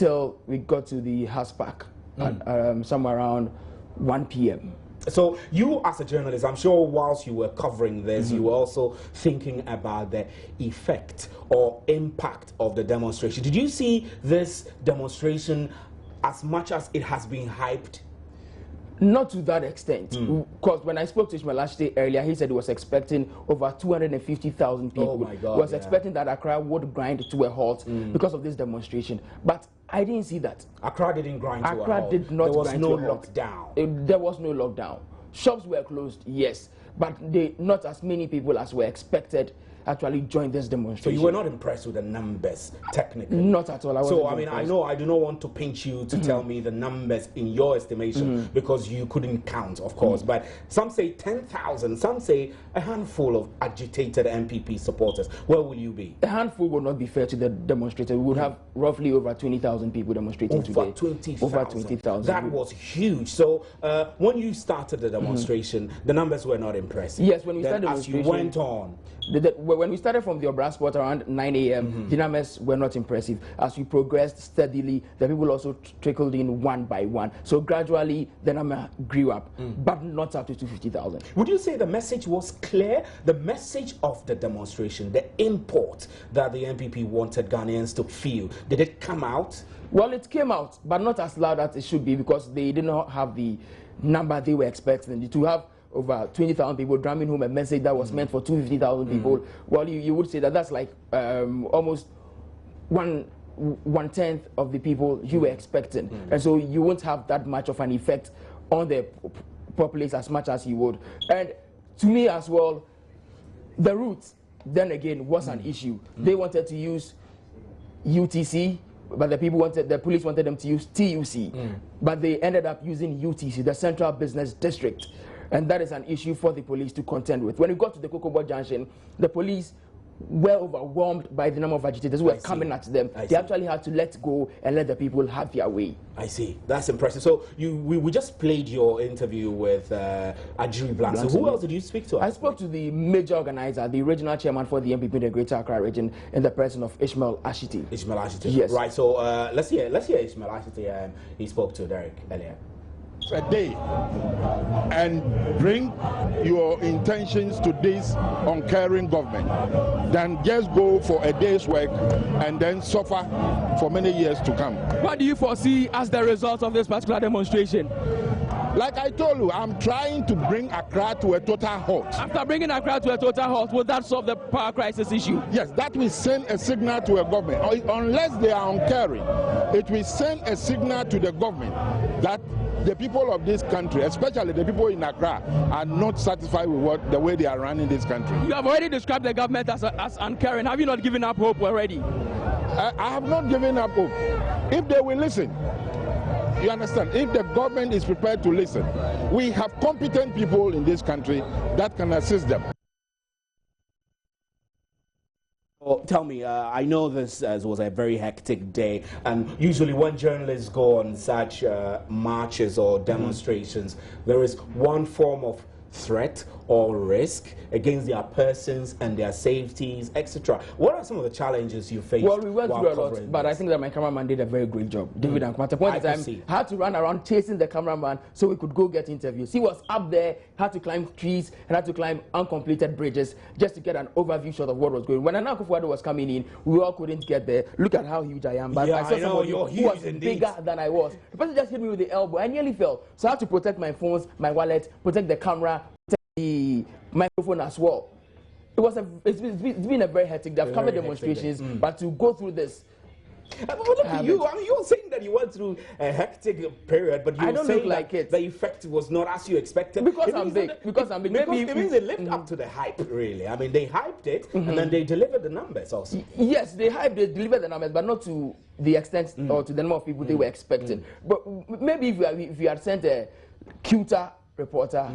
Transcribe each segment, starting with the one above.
till we got to the house park at somewhere around 1 p.m. So you as a journalist, I'm sure whilst you were covering this, you were also thinking about the effect or impact of the demonstration. Did you see this demonstration as much as it has been hyped? Not to that extent, because when I spoke to Ishmael Asare earlier, he said he was expecting over 250,000 people. Oh my God, he was expecting that Accra would grind to a halt because of this demonstration. But I didn't see that. Accra didn't grind to a halt. Accra did not grind to a halt. There was no lockdown. There was no lockdown. Shops were closed, yes, but not as many people as were expected actually joined this demonstration. So you were not impressed with the numbers, technically? Not at all. I mean, I know I do not want to pinch you to tell me the numbers in your estimation because you couldn't count, of course. But some say 10,000, some say a handful of agitated NPP supporters. Where will you be? A handful would not be fair to the demonstrators. We would have roughly over 20,000 people demonstrating today. Over 20,000. Over 20,000. That was huge. So when you started the demonstration, the numbers were not impressive. Yes, when we started the demonstration, as you went on. When we started from the Obra spot around 9 a.m., the numbers were not impressive. As we progressed steadily, the people also trickled in one by one. So gradually, the number grew up, but not up to 250,000. Would you say the message was clear? The message of the demonstration, the import that the NPP wanted Ghanaians to feel, did it come out? Well, it came out, but not as loud as it should be because they did not have the number they were expecting. To have over 20,000 people drumming home a message that was meant for 250,000 people, well, you would say that that's like almost one-tenth of the people you were expecting. And so you won't have that much of an effect on the populace as much as you would. And to me as well, the route, then again, was an issue. They wanted to use UTC, but the police wanted them to use TUC. But they ended up using UTC, the Central Business District. And that is an issue for the police to contend with. When we got to the Kokobo Junction, the police were overwhelmed by the number of agitators who were coming at them. They actually had to let go and let the people have their way. I see. That's impressive. So we just played your interview with Ajiri Blank. So who else did you speak to? I spoke to the major organizer, the regional chairman for the NPP in the Greater Accra region, in the person of Ishmael Asare. Ishmael Asare. Yes. Right. So let's hear Ishmael Asare. He spoke to Derek earlier. A day and bring your intentions to this uncaring government than just go for a day's work and then suffer for many years to come. What do you foresee as the result of this particular demonstration? Like I told you, I'm trying to bring Accra to a total halt. After bringing Accra to a total halt, will that solve the power crisis issue? Yes, that will send a signal to a government. Unless they are uncaring, it will send a signal to the government that the people of this country, especially the people in Accra, are not satisfied with the way they are running this country. You have already described the government as uncaring. Have you not given up hope already? I have not given up hope. If they will listen, you understand, if the government is prepared to listen, we have competent people in this country that can assist them. Well, tell me, I know this was a very hectic day, and usually when journalists go on such marches or demonstrations, there is one form of threat or risk against their persons and their safeties, etc. What are some of the challenges you faced? Well, we went through a lot, but I think that my cameraman did a very great job. David and at the point in time, had to run around chasing the cameraman so we could go get interviews. He was up there, had to climb trees, and had to climb uncompleted bridges just to get an overview shot of what was going on. When Nana Akufo-Addo was coming in, we all couldn't get there. Look at how huge I am. But I saw somebody who was bigger than I was. The person just hit me with the elbow. I nearly fell. So I had to protect my phones, my wallet, protect the camera, the microphone as well. It's been a very hectic day. I've covered demonstrations, but to go through this. Look at you. I mean, you're saying that you went through a hectic period, but you're saying like the effect was not as you expected. Because I'm big. Because I'm big. Because it means they lived up to the hype, really. I mean, they hyped it, and then they delivered the numbers also. Yes, they delivered the numbers, but not to the extent or to the number of people they were expecting. But maybe if you had sent a cuter reporter,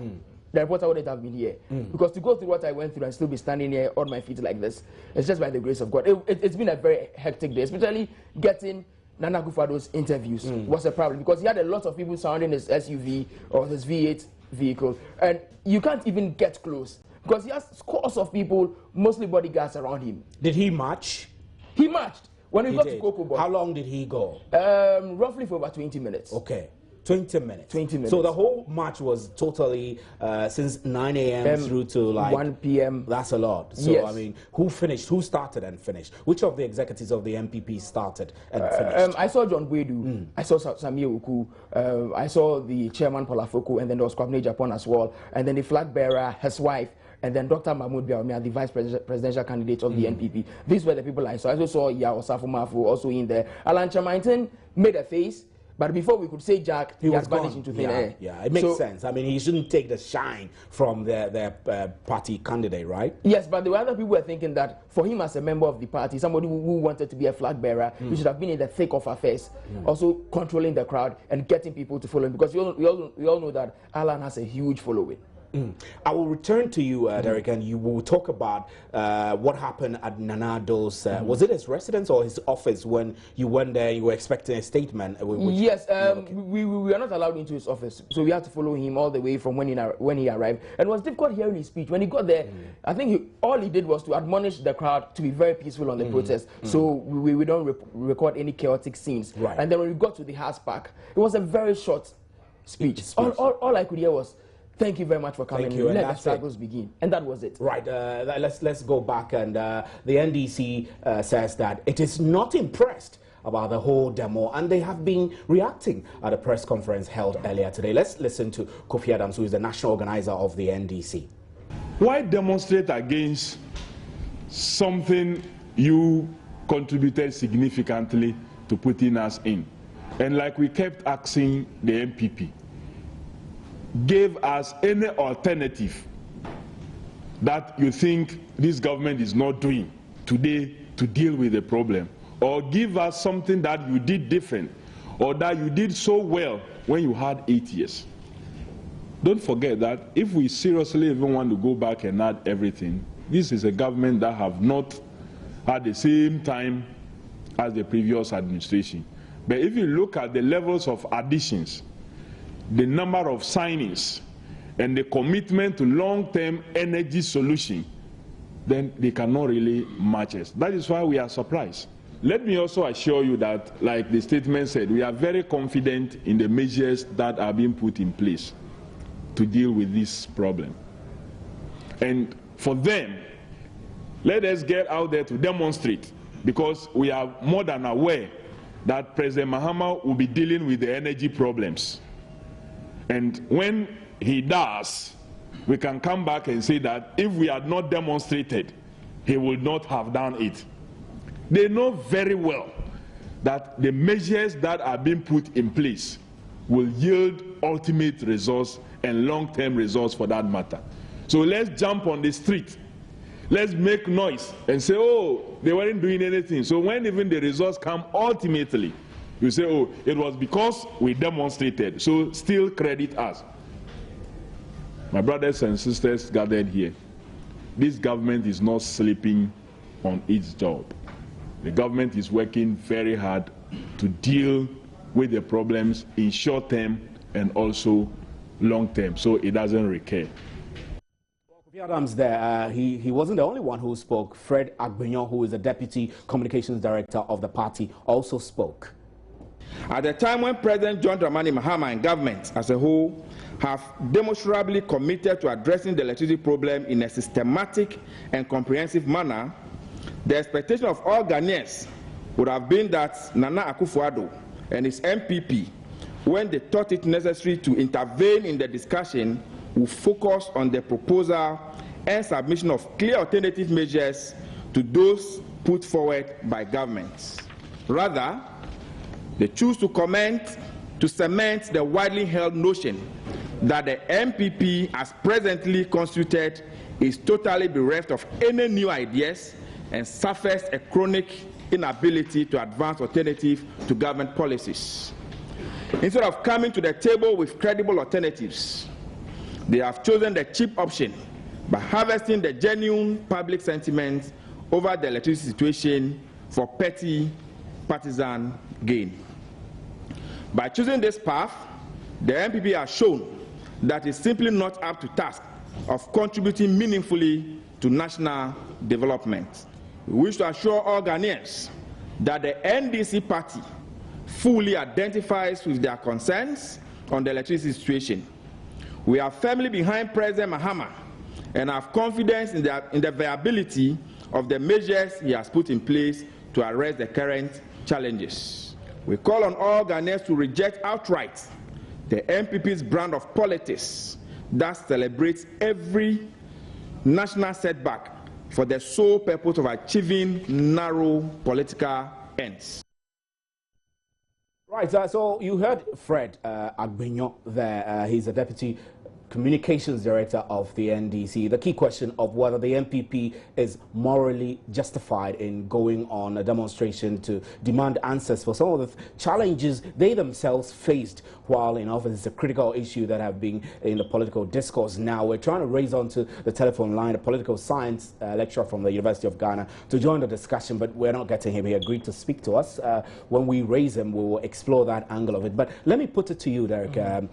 the reporter wouldn't have been here. Because to go through what I went through and still be standing here on my feet like this, it's just by the grace of God. It's been a very hectic day, especially getting Nana Akufo-Addo's interviews was a problem because he had a lot of people surrounding his SUV or his V8 vehicle, and you can't even get close because he has scores of people, mostly bodyguards around him. Did he march? He marched. When we got to Cocoa Boy. How long did he go? Roughly for about 20 minutes. Okay. 20 minutes. 20 minutes. So the whole march was totally since 9 a.m. through to like 1 p.m. That's a lot. So, yes. I mean, who started and finished? Which of the executives of the NPP started and finished? I saw John Gwedu, I saw Samir Uku, I saw the chairman Paula Foko, and then there was Kwabene Japan as well, and then the flag bearer, his wife, and then Dr. Mahmoud Biaomia, the vice presidential candidate of the NPP. These were the people I saw. I also saw Yao Safumafu also in there. Alan Chamainton made a face. But before we could say Jack, he was vanished into thin air. Yeah, it makes sense. I mean, he shouldn't take the shine from their party candidate, right? Yes, but there were other people who were thinking that for him as a member of the party, somebody who wanted to be a flag bearer, he should have been in the thick of affairs, also controlling the crowd and getting people to follow him. Because we all know that Alan has a huge following. I will return to you, Derek, and you will talk about what happened at Nana Ado's. Was it his residence or his office when you went there? You were expecting a statement. Yes, we were not allowed into his office, so we had to follow him all the way from when he arrived. And it was difficult hearing his speech. When he got there, I think all he did was to admonish the crowd to be very peaceful on the protest, so we don't record any chaotic scenes. Right. And then when we got to the House Park, it was a very short speech. All I could hear was, "Thank you very much for coming. Let the struggles begin." And that was it. Right. Let's go back. And the NDC says that it is not impressed about the whole demo, and they have been reacting at a press conference held earlier today. Let's listen to Kofi Adams, who is the national organizer of the NDC. Why demonstrate against something you contributed significantly to putting us in? And like we kept asking the NPP, give us any alternative that you think this government is not doing today to deal with the problem, or give us something that you did different or that you did so well when you had 8 years. Don't forget that if we seriously even want to go back and add everything, this is a government that have not had the same time as the previous administration. But if you look at the levels of additions, the number of signings, and the commitment to long-term energy solution, then they cannot really match us. That is why we are surprised. Let me also assure you that, like the statement said, we are very confident in the measures that are being put in place to deal with this problem. And for them, let us get out there to demonstrate, because we are more than aware that President Mahama will be dealing with the energy problems. And when he does, we can come back and say that if we had not demonstrated, he would not have done it. They know very well that the measures that are being put in place will yield ultimate results and long-term results for that matter. So let's jump on the street. Let's make noise and say, oh, they weren't doing anything. So when even the results come ultimately, you say, oh, it was because we demonstrated, so still credit us. My brothers and sisters gathered here, this government is not sleeping on its job. The government is working very hard to deal with the problems in short term and also long term, so it doesn't recur. Kofi Adams there, he wasn't the only one who spoke. Fred Agbenyon, who is the Deputy Communications Director of the party, also spoke. At the time when President John Dramani Mahama and government as a whole have demonstrably committed to addressing the electricity problem in a systematic and comprehensive manner, the expectation of all Ghanaians would have been that Nana Akufo-Addo and his NPP, when they thought it necessary to intervene in the discussion, will focus on the proposal and submission of clear alternative measures to those put forward by governments. Rather, they choose to cement the widely held notion that the NPP, as presently constituted, is totally bereft of any new ideas and suffers a chronic inability to advance alternative to government policies. Instead of coming to the table with credible alternatives, they have chosen the cheap option by harvesting the genuine public sentiment over the electricity situation for petty partisan gain. By choosing this path, the NPP has shown that it's simply not up to task of contributing meaningfully to national development. We wish to assure all Ghanaians that the NDC party fully identifies with their concerns on the electricity situation. We are firmly behind President Mahama and have confidence in the viability of the measures he has put in place to address the current challenges. We call on all Ghanaians to reject outright the NPP's brand of politics that celebrates every national setback for the sole purpose of achieving narrow political ends. Right, so you heard Fred Agbenyo there. He's a deputy communications director of the NDC. The key question of whether the NPP is morally justified in going on a demonstration to demand answers for some of the challenges they themselves faced while in office. It's a critical issue that have been in the political discourse. Now we're trying to raise onto the telephone line a political science lecturer from the University of Ghana to join the discussion, but we're not getting him. He agreed to speak to us. When we raise him, we will explore that angle of it. But let me put it to you, Derek.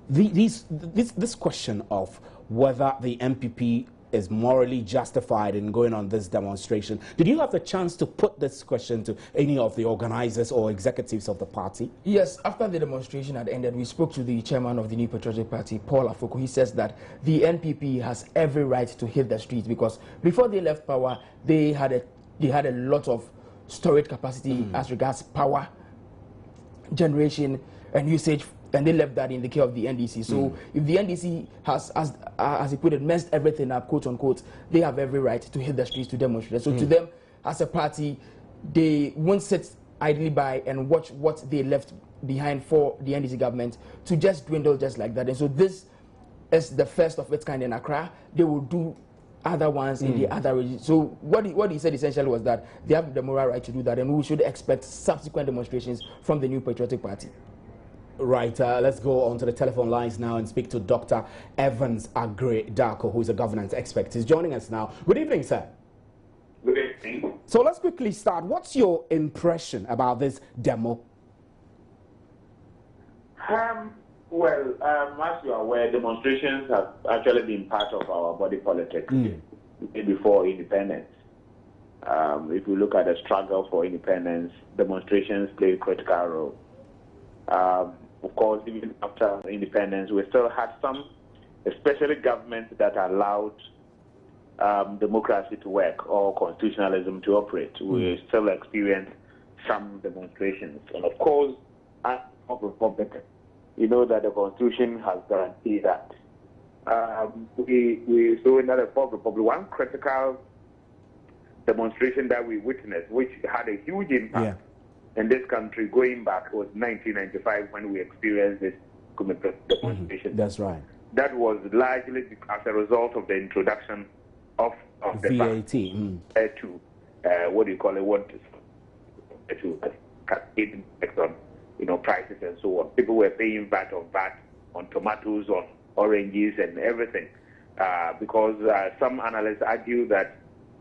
This question of whether the NPP is morally justified in going on this demonstration, did you have the chance to put this question to any of the organizers or executives of the party? Yes, after the demonstration had ended, we spoke to the chairman of the New Patriotic Party, Paul Afoko. He says that the NPP has every right to hit the streets because before they left power, they had a lot of storage capacity as regards power generation and usage, and they left that in the care of the NDC. So if the NDC has, as he put it, messed everything up, quote unquote, they have every right to hit the streets to demonstrate. So to them, as a party, they won't sit idly by and watch what they left behind for the NDC government to just dwindle just like that. And so this is the first of its kind in Accra. They will do other ones in the other regions. So what he said essentially was that they have the moral right to do that, and we should expect subsequent demonstrations from the New Patriotic Party. Right, let's go on to the telephone lines now and speak to Dr. Evans Agre-Darko, who is a governance expert. He's joining us now. Good evening, sir. Good evening. So let's quickly start. What's your impression about this demo? Well, as you are aware, demonstrations have actually been part of our body politic before independence. If you look at the struggle for independence, demonstrations play a critical role. Of course, even after independence, we still had some, especially governments that allowed democracy to work or constitutionalism to operate. We still experience some demonstrations. And of course, as a Republican, you know that the Constitution has guaranteed that. We saw in the Republic, one critical demonstration that we witnessed, which had a huge impact in this country going back, was 1995 when we experienced this demonstration. That's right. That was largely as a result of the introduction of the VAT to what do you call it? To cascade effect on prices and so on. People were paying VAT on tomatoes, on oranges, and everything because some analysts argue that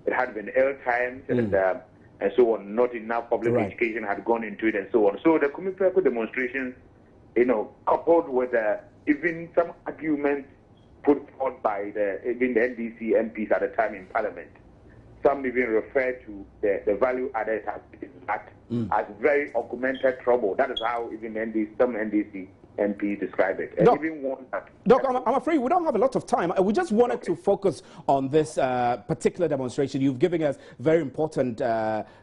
it had been ill times and so on. Not enough public education had gone into it and so on. So the Kumipeku demonstrations, coupled with even some arguments put forth by even the NDC MPs at the time in Parliament. Some even refer to the value added as very augmented trouble. That is how even some NDC MPs describe it. And even one Doc, I'm afraid we don't have a lot of time. We just wanted to focus on this particular demonstration. You've given us very important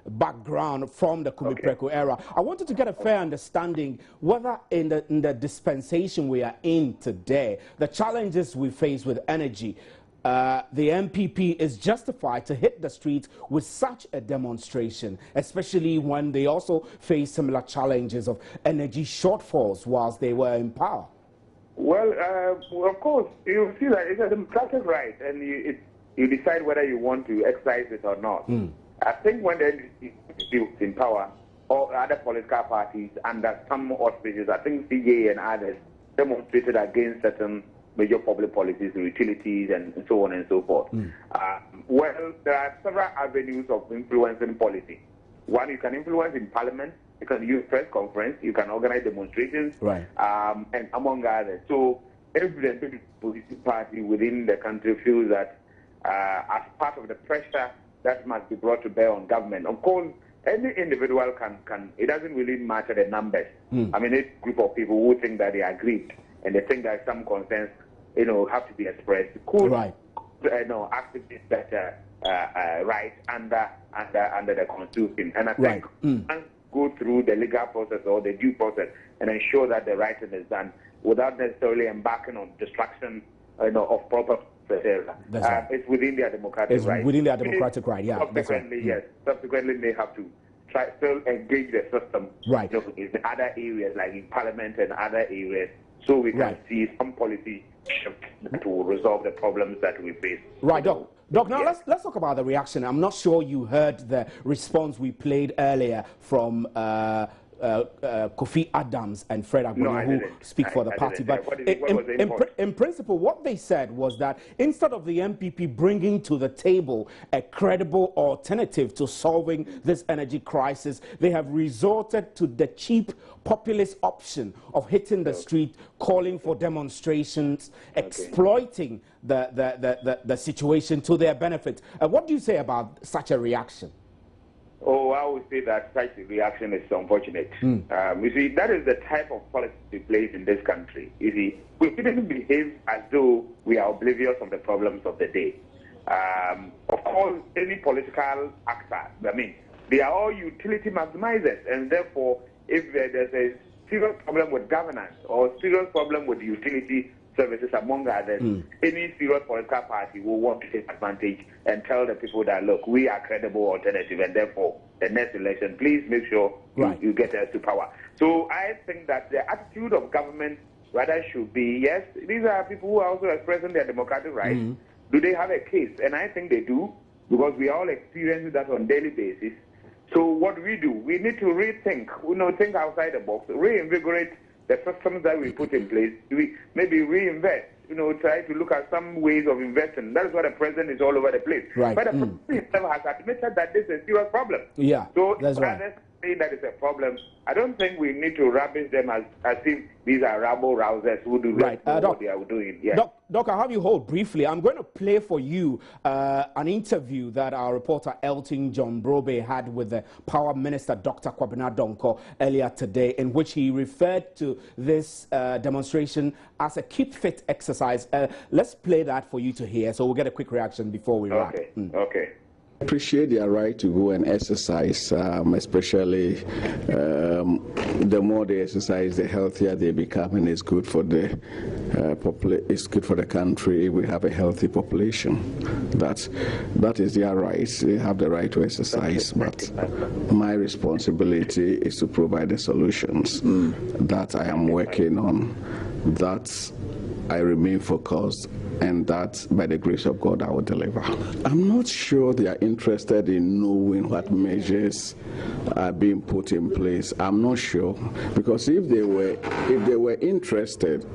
background from the Kumipeku era. I wanted to get a fair understanding whether in the dispensation we are in today, the challenges we face with energy, the NPP is justified to hit the streets with such a demonstration, especially when they also face similar challenges of energy shortfalls whilst they were in power. Well, of course, you see that it's a democratic right, and you decide whether you want to exercise it or not. I think when the NDC is in power, or other political parties under some auspices, I think CJ and others demonstrated against certain major public policies, utilities, and so on and so forth. Well, there are several avenues of influencing policy. One, you can influence in Parliament, you can use press conference, you can organize demonstrations, and among others. So every political party within the country feels that as part of the pressure that must be brought to bear on government. Of course, any individual can. It doesn't really matter the numbers. I mean, a group of people who think that they are aggrieved and they think that some concerns, have to be expressed. Could activate that right under the Constitution, and I think go through the legal process or the due process and ensure that the right thing is done without necessarily embarking on destruction, of proper. It's within their democratic right. It's within their democratic right. Yeah. Subsequently, yes. Subsequently, they have to still engage the system. Right. In other areas, like in Parliament and other areas, so we can see some policy shift to resolve the problems that we face. Right, Doc. Doc, now let's talk about the reaction. I'm not sure you heard the response we played earlier from Kofi Adams and Fred Agbonyi, who speak for the party. But in principle, what they said was that instead of the NPP bringing to the table a credible alternative to solving this energy crisis, they have resorted to the cheap populist option of hitting the street, calling for demonstrations, exploiting the situation to their benefit. What do you say about such a reaction? Oh, I would say that such a reaction is unfortunate. You see, that is the type of politics we play in this country. You see, we shouldn't behave as though we are oblivious of the problems of the day. Of course, any political actor, they are all utility maximizers, and therefore, if there's a serious problem with governance or serious problem with utility services, among others, any serious political party will want to take advantage and tell the people that, look, we are credible alternative, and therefore, the next election, please make sure you get us to power. So I think that the attitude of government rather should be, yes, these are people who are also expressing their democratic rights. Do they have a case? And I think they do, because we are all experiencing that on a daily basis. So what we do, we need to rethink, think outside the box, reinvigorate the systems that we put in place. We maybe reinvest, try to look at some ways of investing. That is why the president is all over the place. Right. But the president himself has admitted that this is a serious problem. Yeah, so that's right. Rather say that it's a problem, I don't think we need to rubbish them as if these are rabble-rousers who do what they are doing. Yeah. Doc, I'll have you hold briefly. I'm going to play for you an interview that our reporter Elton John Brobe had with the Power Minister, Dr. Kwabena Donkor, earlier today, in which he referred to this demonstration as a keep fit exercise. Let's play that for you to hear, so we'll get a quick reaction before we wrap. Okay. Appreciate their right to go and exercise, especially the more they exercise, the healthier they become, and it's good for the it's good for the country. We have a healthy population. That is their right. They have the right to exercise, but my responsibility is to provide the solutions that I am working on. That I remain focused, and that by the grace of God I will deliver. I'm not sure they are interested in knowing what measures are being put in place. I'm not sure, because if they were interested,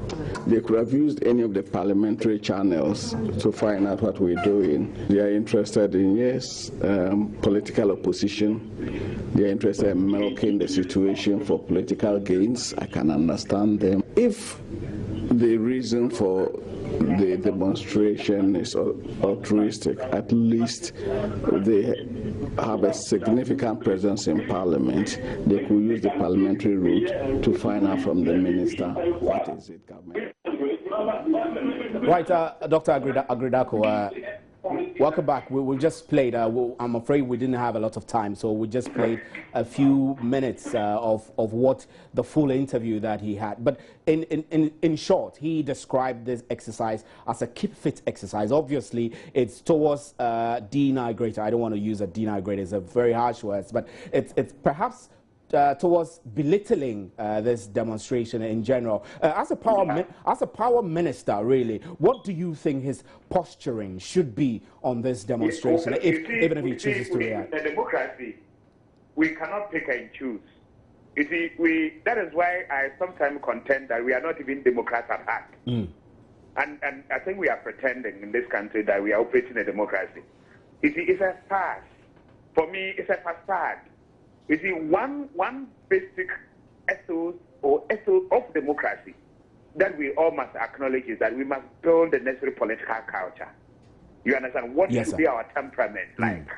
they could have used any of the parliamentary channels to find out what we're doing. They are interested in political opposition. They are interested in milking the situation for political gains. I can understand them. If the reason for the demonstration is altruistic, at least they have a significant presence in Parliament. They could use the parliamentary route to find out from the minister what is it government. Right, Dr. Agridako, welcome back. We just played, I'm afraid we didn't have a lot of time, so we just played a few minutes of what the full interview that he had. But in short, he described this exercise as a keep fit exercise. Obviously, it's towards denigrating. I don't want to use a denigrator, it's a very harsh word, but it's perhaps towards belittling this demonstration in general. As a power minister, really, what do you think his posturing should be on this demonstration, even if he chooses to react? In a democracy, we cannot pick and choose. You see, that is why I sometimes contend that we are not even Democrats at heart. And I think we are pretending in this country that we are operating a democracy. You see, it's a farce. For me, it's a facade. You see, one basic ethos of democracy that we all must acknowledge is that we must build the necessary political culture. You understand? What should be our temperament like?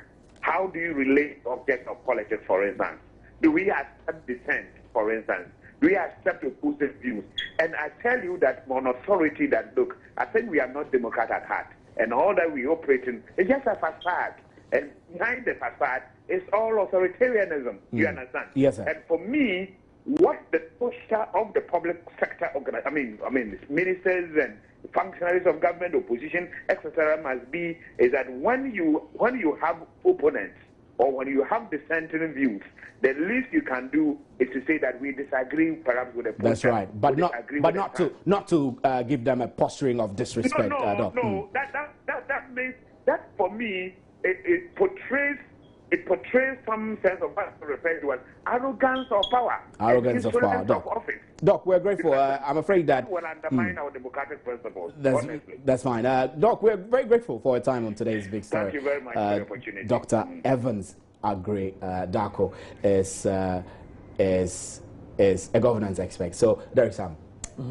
How do you relate objects of politics, for instance? Do we accept dissent, for instance? Do we accept opposing views? And I tell you that on authority that, look, I think we are not Democrat at heart. And all that we operate in is just a facade. And behind the facade is all authoritarianism. You understand? Yes, sir. And for me, what the posture of the public sector, ministers and functionaries of government, opposition, etc., must be is that when you have opponents or when you have dissenting views, the least you can do is to say that we disagree perhaps with the posture. That's right, but not to give them a posturing of disrespect. No. That means that for me it portrays some sense of what referred to as arrogance of power. Arrogance of power, Doc. Doc, we're grateful. I'm afraid that will undermine our democratic principles. That's fine. Doc, we're very grateful for your time on today's Big Story. Thank you very much for the opportunity. Dr. Evans Aggrey Darko is a governance expert. So, Derek Sam,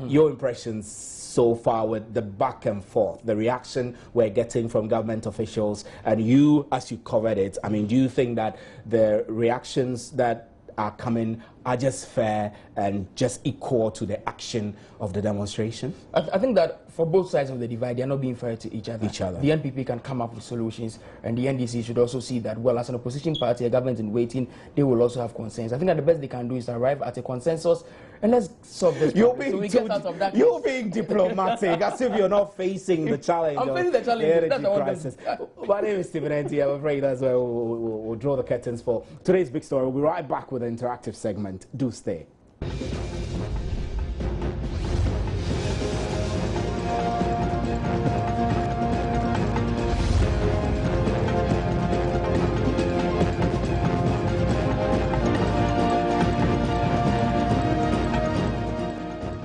your impressions so far with the back and forth, the reaction we're getting from government officials, and you, as you covered it, I mean, do you think that the reactions that are coming are just fair and just equal to the action of the demonstration? I think that for both sides of the divide, they are not being fair to each other. The NPP can come up with solutions, and the NDC should also see that, well, as an opposition party, a government in waiting, they will also have concerns. I think that the best they can do is arrive at a consensus, and let's solve this problem. So we get out of that. You're being diplomatic, as if you're not facing the challenge. I'm facing the challenge. That's the crisis. My name is Stephen Enti. I'm afraid that's where we'll draw the curtains for today's Big Story. We'll be right back with an interactive segment. Do stay.